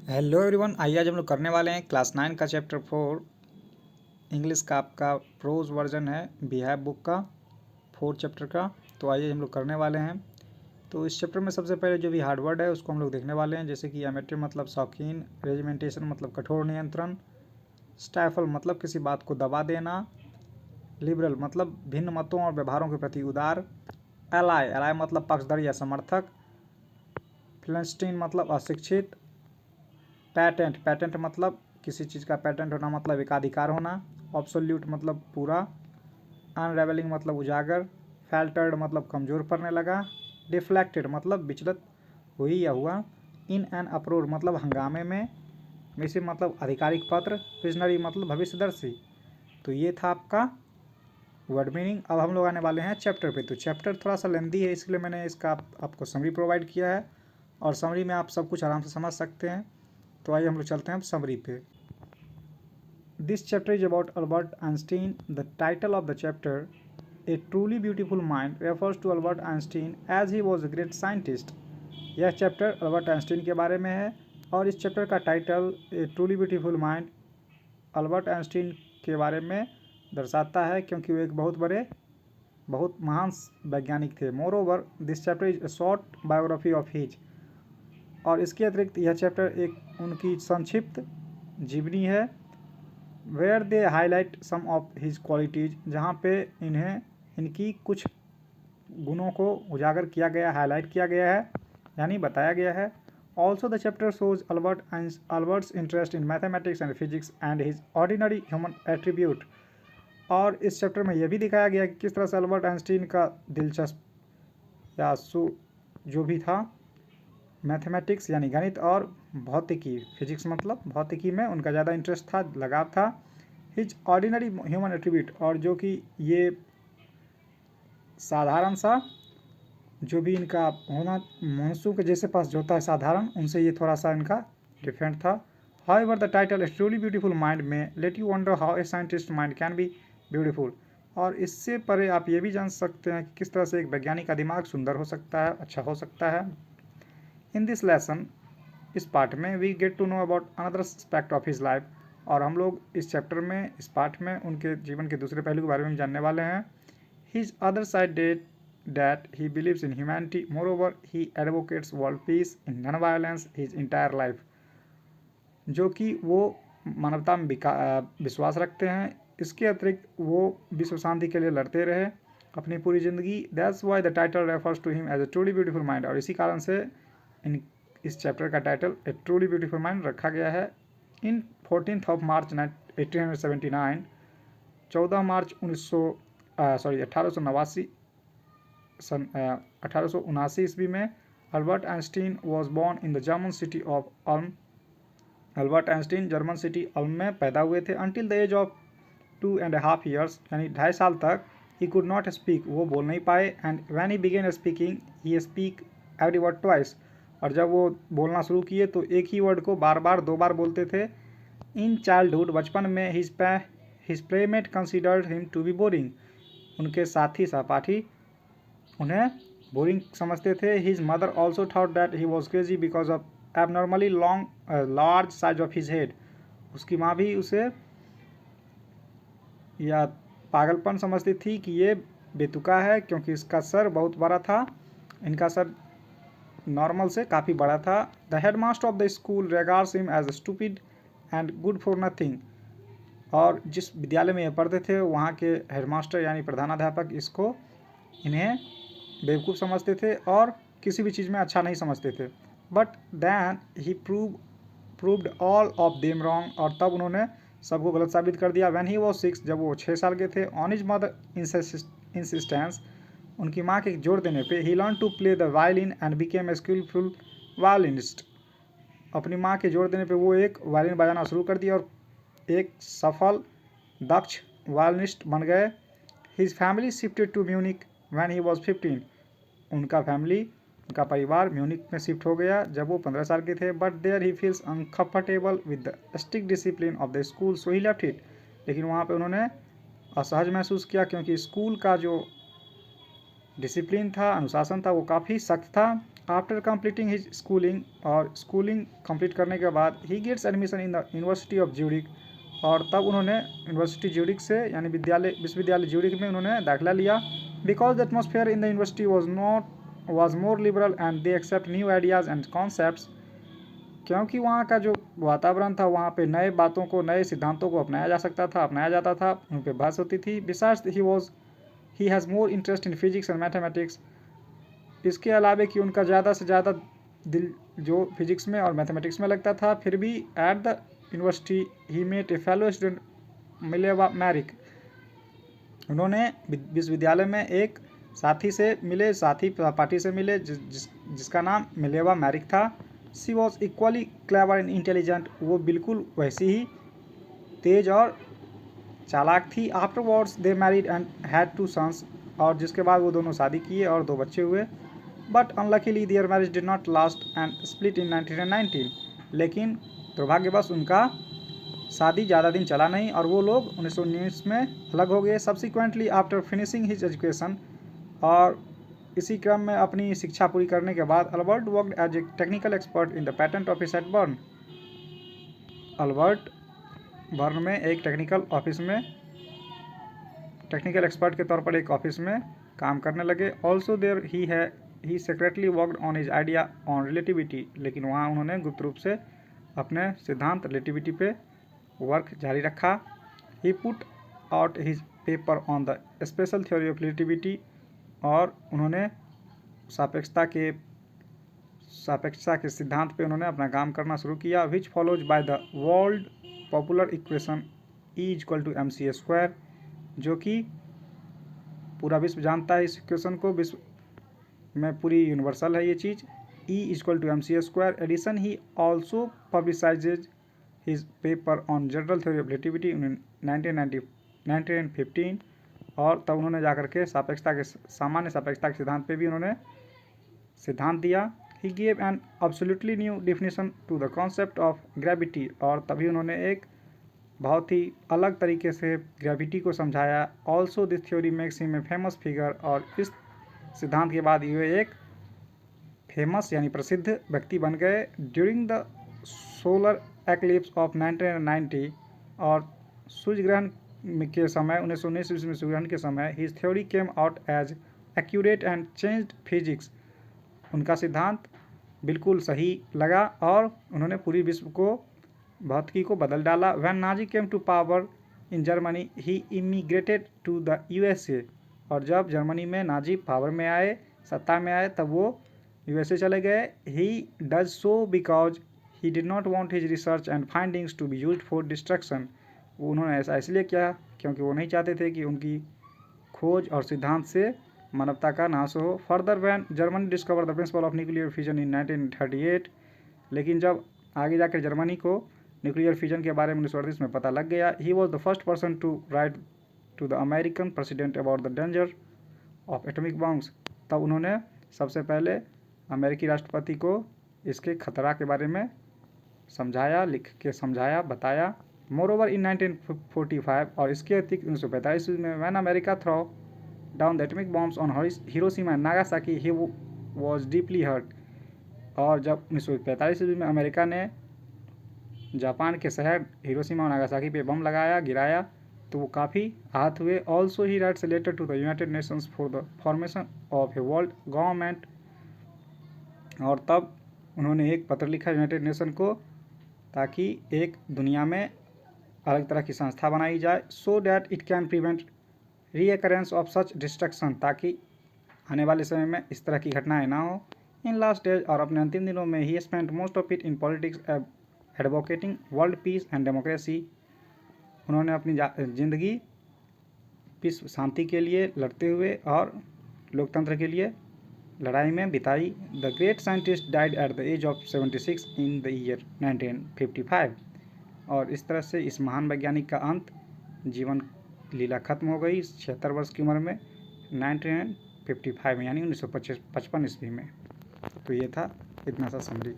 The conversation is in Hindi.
हेलो एवरीवन, आइए आज हम लोग करने वाले हैं क्लास 9 का चैप्टर 4 इंग्लिश का। आपका प्रोज वर्जन है बिहेव बुक का 4 चैप्टर का। तो आइए हम लोग करने वाले हैं। तो इस चैप्टर में सबसे पहले जो भी हार्ड वर्ड है उसको हम लोग देखने वाले हैं, जैसे कि एमेटर मतलब शौकीन, रेजिमेंटेशन मतलब कठोर नियंत्रण, स्टैफल मतलब किसी बात को दबा देना, लिबरल मतलब भिन्न मतों और व्यवहारों के प्रति उदार, एलाई एलाई मतलब पक्षधर या समर्थक, फिलिस्टीन मतलब अशिक्षित, पैटेंट पैटेंट मतलब किसी चीज़ का पैटेंट होना मतलब एकाधिकार होना, ऑब्सोल्यूट मतलब पूरा, अनरेवलिंग मतलब उजागर, फैल्टर्ड मतलब कमज़ोर पड़ने लगा, डिफ्लेक्टेड मतलब विचलित हुई या हुआ, इन एन अप्रोर मतलब हंगामे में, मिसिव मतलब आधिकारिक पत्र, विजनरी मतलब भविष्यदर्शी। तो ये था आपका वर्ड मीनिंग। अब हम लोग आने वाले हैं चैप्टर पे। तो चैप्टर थोड़ा सा लेंदी है, इसलिए मैंने इसका आपको समरी प्रोवाइड किया है और समरी में आप सब कुछ आराम से समझ सकते हैं। तो आइए हम लोग चलते हैं समरी पे। This chapter is about Albert Einstein. The title of the chapter, A Truly Beautiful Mind, refers to Albert Einstein as he was a great scientist. यह चैप्टर अल्बर्ट आइंस्टीन के बारे में है और इस चैप्टर का title a truly beautiful mind Albert Einstein के बारे में दर्शाता है, क्योंकि वो एक बहुत महान वैज्ञानिक थे। More over this chapter is a short biography of his. और इसके अतिरिक्त यह चैप्टर एक उनकी संक्षिप्त जीवनी है, where they highlight some of his qualities, जहाँ पे इनकी कुछ गुणों को उजागर किया गया, हाईलाइट किया गया है, यानी बताया गया है। Also the chapter shows Albert's interest in mathematics and physics and his ordinary human attribute. और इस चैप्टर में यह भी दिखाया गया कि किस तरह से अल्बर्ट आइंस्टीन का दिलचस्प या जो भी था मैथमेटिक्स यानी गणित और भौतिकी, फिजिक्स मतलब भौतिकी में उनका ज़्यादा इंटरेस्ट था, लगाव था। हिज ऑर्डिनरी ह्यूमन एट्रीब्यूट, और जो कि ये साधारण सा जो भी इनका होना, मनुष्यों के जैसे पास जो होता है साधारण, उनसे ये थोड़ा सा इनका डिफरेंट था। However the title a truly beautiful mind में let you wonder how a scientist mind can be beautiful. और इससे परे आप ये भी जान सकते हैं कि किस तरह से एक वैज्ञानिक का दिमाग सुंदर हो सकता है, अच्छा हो सकता है। इन दिस लेसन, इस पार्ट में we get to know about another aspect of his life. और हम लोग इस चैप्टर में, इस पार्ट में उनके जीवन के दूसरे पहलू के बारे में जानने वाले हैं। His other side that he believes in humanity. Moreover, he advocates world peace in non-violence his entire life. जो कि वो मानवता में विश्वास रखते हैं। इसके अतिरिक्त वो विश्व शांति के लिए लड़ते रहे अपनी पूरी ज़िंदगी। That's why the title refers to him as a truly beautiful mind. और इसी कारण से इस चैप्टर का title a truly beautiful mind रखा गया है। इन 14th of March 1879, 14 मार्च 1889 सन 1879 ईस्वी में Albert Einstein was born in the German city of Ulm. Albert Einstein German city Ulm में पैदा हुए थे। Until the age of 2.5 years, यानी 2.5 साल तक, ही कुड नॉट स्पीक, वो बोल नहीं पाए। And when he begin speaking he speak every word twice. और जब वो बोलना शुरू किए तो एक ही वर्ड को बार बार 2 बार बोलते थे। इन चाइल्डहुड, बचपन में, his playmate considered him to be boring, उनके साथी सहपाठी उन्हें बोरिंग समझते थे। His mother also thought that he was crazy because of abnormally large size of his head. उसकी माँ भी उसे या पागलपन समझती थी कि ये बेतुका है, क्योंकि इसका सर बहुत बड़ा था, इनका सर नॉर्मल से काफ़ी बड़ा था। The head master of the school regards him as stupid and good for nothing. और जिस विद्यालय में ये पढ़ते थे वहाँ के हेडमास्टर यानी प्रधानाध्यापक इन्हें बेवकूफ़ समझते थे और किसी भी चीज़ में अच्छा नहीं समझते थे। But then he proved all of them wrong. और तब उन्होंने सबको गलत साबित कर दिया। व्हेन ही वॉज 6, जब वो 6 साल के थे, ऑन हिज मदर इंसिस्टेंस, उनकी माँ के जोर देने पे, he learn to play the violin and became a skilful violinist. अपनी माँ के जोर देने पे वो एक वायलिन बजाना शुरू कर दिया और एक सफल दक्ष वायलिनिस्ट बन गए। His family shifted to Munich when he was 15। उनका परिवार म्यूनिक में शिफ्ट हो गया जब वो 15 साल के थे। But there he feels uncomfortable with the strict discipline of the school, so he left it. लेकिन वहाँ पे उन्होंने असहज महसूस किया, क्योंकि स्कूल का जो डिसिप्लिन था, अनुशासन था, वो काफ़ी सख्त था आफ्टर कंप्लीटिंग हिज स्कूलिंग, और स्कूलिंग कंप्लीट करने के बाद he gets admission in the university of Zurich, और तब उन्होंने यूनिवर्सिटी ज्यूरिख से यानी विश्वविद्यालय ज्यूरिख में उन्होंने दाखिला लिया। Because the atmosphere in the university was more liberal and they accept new ideas and concepts, क्योंकि वहाँ का जो वातावरण था वहाँ पे नए बातों को, नए सिद्धांतों को अपनाया जा सकता था, अपनाया जाता था, उन पर बहस होती थी। Besides he has more interest in physics and mathematics, इसके अलावे कि उनका ज़्यादा से ज़्यादा दिल जो फिजिक्स में और मैथमेटिक्स में लगता था। फिर भी at the university he met a fellow student Mileva Maric, उन्होंने विश्वविद्यालय में एक साथी पार्टी से मिले जिसका नाम मिलेवा मैरिक था। She was equally clever and intelligent, वो बिल्कुल वैसी ही तेज और चालाक थी। Afterwards they married and had 2 sons, और जिसके बाद वो दोनों शादी किए और 2 बच्चे हुए। But unluckily there marriage did not last and split in 1919, लेकिन दुर्भाग्यवश उनका शादी ज़्यादा दिन चला नहीं और वो लोग 1919 में अलग हो गए। Subsequently after finishing his education, और इसी क्रम में अपनी शिक्षा पूरी करने के बाद Albert worked as a technical expert in the patent office at Bern, Albert Bern में एक टेक्निकल एक्सपर्ट के तौर पर एक ऑफिस में काम करने लगे। Also there he secretly worked on his idea on relativity, लेकिन वहाँ उन्होंने गुप्त रूप से अपने सिद्धांत रिलेटिविटी पे वर्क जारी रखा। He put out his paper on the special theory of relativity, और उन्होंने सापेक्षता के सिद्धांत पे उन्होंने अपना काम करना शुरू किया। विच follows by the world popular equation E=mc², जो कि पूरा विश्व जानता है इस इक्वेशन को, विश्व में पूरी यूनिवर्सल है ये चीज़, E=mc²। Addition he also publicises his paper on general theory of relativity in 1915, और तब उन्होंने जाकर के सामान्य सापेक्षता के सिद्धांत पे भी उन्होंने सिद्धांत दिया। He gave an absolutely new definition to the concept of gravity, और तभी उन्होंने एक बहुत ही अलग तरीके से ग्रेविटी को समझाया। Also this theory makes him a famous figure, और इस सिद्धांत के बाद ये एक फेमस यानी प्रसिद्ध व्यक्ति बन गए। During the solar eclipse of 1990, और सूर्य ग्रहण के समय 1919 ईस्वी में सूर्य ग्रहण के समय his theory came out as accurate and changed physics, उनका सिद्धांत बिल्कुल सही लगा और उन्होंने पूरी विश्व को भौतिकी को बदल डाला। When Nazi came to power in Germany he immigrated to the USA, और जब जर्मनी में नाजी पावर में आए, सत्ता में आए, तब वो USA चले गए। He does so because he did not want his research and findings to be used for destruction, उन्होंने ऐसा इसलिए किया क्योंकि वो नहीं चाहते थे कि उनकी खोज और सिद्धांत से मानवता का नाश हो। Further when Germany discover the principle of nuclear fusion इन 1938, लेकिन जब आगे जाकर जर्मनी को न्यूक्लियर फ्यूजन के बारे में 1938 में पता लग गया, he was the first person to write to the American president about the danger of atomic bombs, तब उन्होंने सबसे पहले अमेरिकी राष्ट्रपति को इसके खतरा के बारे में समझाया, लिख के समझाया, बताया। मोरओवर इन 1945, और इसके अतिरिक्त 1945 में when America throw down the atomic bombs on Hiroshima and Nagasaki he was deeply hurt, और जब 1945 में अमेरिका ने जापान के शहर हिरोशिमा और नागासाकी पे बम गिराया, तो वो काफ़ी आहत हुए। Also he writes a letter to the United Nations for the formation of a world government, और तब उन्होंने एक पत्र लिखा यूनाइटेड नेशन को ताकि एक दुनिया में अलग तरह की संस्था बनाई जाए, so that it can prevent recurrence of such destruction, ताकि आने वाले समय में इस तरह की घटनाएं ना हो। इन लास्ट डेज, और अपने अंतिम दिनों में, ही spent most of it in politics advocating world peace and democracy, उन्होंने अपनी जिंदगी विश्व शांति के लिए लड़ते हुए और लोकतंत्र के लिए लड़ाई में बिताई। The great scientist died at the age of 76 in the year 1955, और इस तरह से इस महान वैज्ञानिक का अंत जीवन लीला खत्म हो गई 76 वर्ष की उम्र में 1955 में, यानी 1955 ईस्वी में। तो ये था इतना सा समरी।